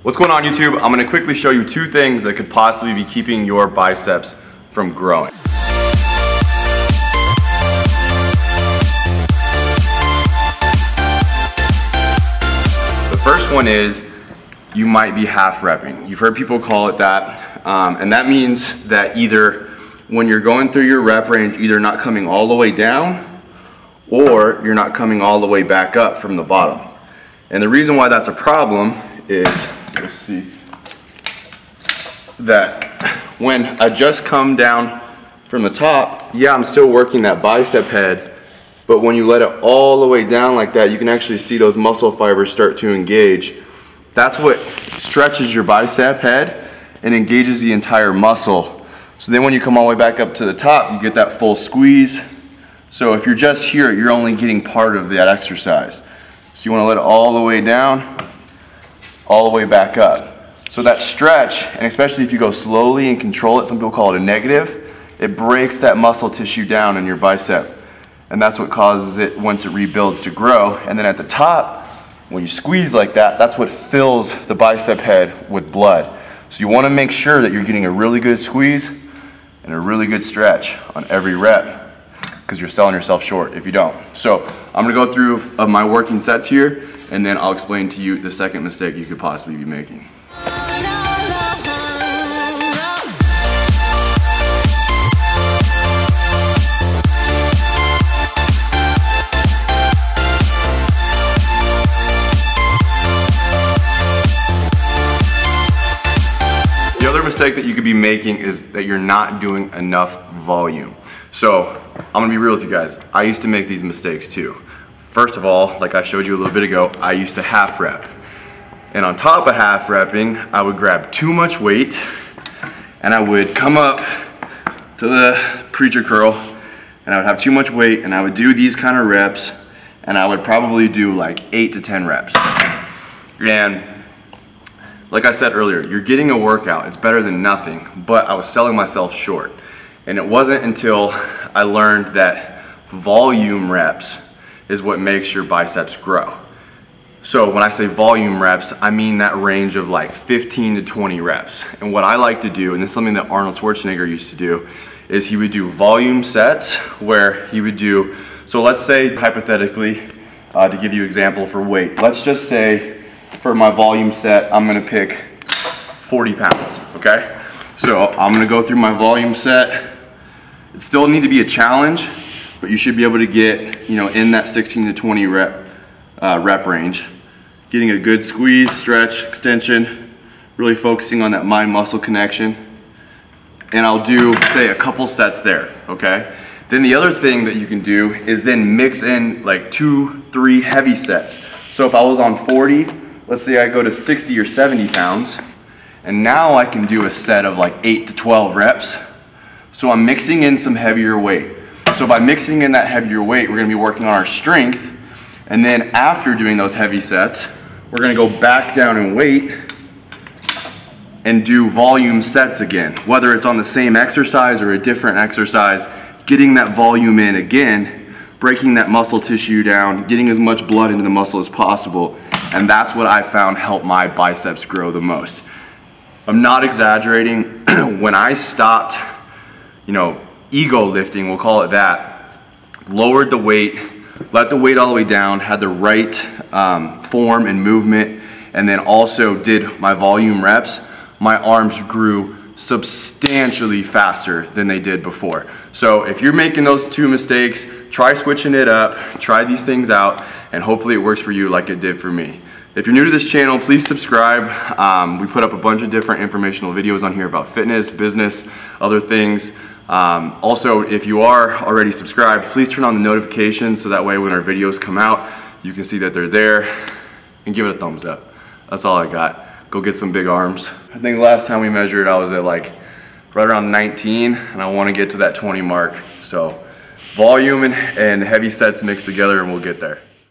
What's going on YouTube? I'm gonna quickly show you two things that could possibly be keeping your biceps from growing. The first one is you might be half repping. You've heard people call it that, and that means that either when you're going through your rep range, either not coming all the way down or you're not coming all the way back up from the bottom. And the reason why that's a problem is, you'll see that when I just come down from the top, yeah, I'm still working that bicep head, but when you let it all the way down like that, you can actually see those muscle fibers start to engage. That's what stretches your bicep head and engages the entire muscle. So then when you come all the way back up to the top, you get that full squeeze. So if you're just here, you're only getting part of that exercise. So you want to let it all the way down, all the way back up. So that stretch, and especially if you go slowly and control it, some people call it a negative, it breaks that muscle tissue down in your bicep. And that's what causes it, once it rebuilds, to grow. And then at the top, when you squeeze like that, that's what fills the bicep head with blood. So you want to make sure that you're getting a really good squeeze and a really good stretch on every rep, because you're selling yourself short if you don't. So I'm going to go through my working sets here, and then I'll explain to you the second mistake you could possibly be making. The other mistake that you could be making is that you're not doing enough volume. So I'm gonna be real with you guys. I used to make these mistakes too. First of all, like I showed you a little bit ago, I used to half rep. And on top of half repping, I would grab too much weight and I would come up to the preacher curl and I would have too much weight and I would do these kind of reps and I would probably do like 8 to 10 reps. And like I said earlier, you're getting a workout, it's better than nothing, but I was selling myself short. And it wasn't until I learned that volume reps is what makes your biceps grow. So when I say volume reps, I mean that range of like 15 to 20 reps. And what I like to do, and this is something that Arnold Schwarzenegger used to do, is he would do volume sets where he would do, so let's say hypothetically, to give you an example for weight, let's just say for my volume set, I'm gonna pick 40 pounds, okay? So I'm gonna go through my volume set. It still need to be a challenge, but you should be able to get, in that 16 to 20 rep range. Getting a good squeeze, stretch, extension, really focusing on that mind-muscle connection. And I'll do, say, a couple sets there, okay? Then the other thing that you can do is then mix in like 2, 3 heavy sets. So if I was on 40, let's say I go to 60 or 70 pounds, and now I can do a set of like 8 to 12 reps. So I'm mixing in some heavier weight. So by mixing in that heavier weight, we're gonna be working on our strength, and then after doing those heavy sets, we're gonna go back down in weight and do volume sets again. Whether it's on the same exercise or a different exercise, getting that volume in again, breaking that muscle tissue down, getting as much blood into the muscle as possible. And that's what I found helped my biceps grow the most. I'm not exaggerating. When I stopped, ego lifting, we'll call it that, lowered the weight, let the weight all the way down, had the right form and movement, and then also did my volume reps, my arms grew substantially faster than they did before. So if you're making those two mistakes, try switching it up, try these things out, and hopefully it works for you like it did for me. If you're new to this channel, please subscribe. We put up a bunch of different informational videos on here about fitness, business, other things. Also, if you are already subscribed, please turn on the notifications so that way when our videos come out, you can see that they're there, and give it a thumbs up. That's all I got. Go get some big arms. I think the last time we measured, I was at like right around 19, and I want to get to that 20 mark. So volume and heavy sets mixed together, and we'll get there.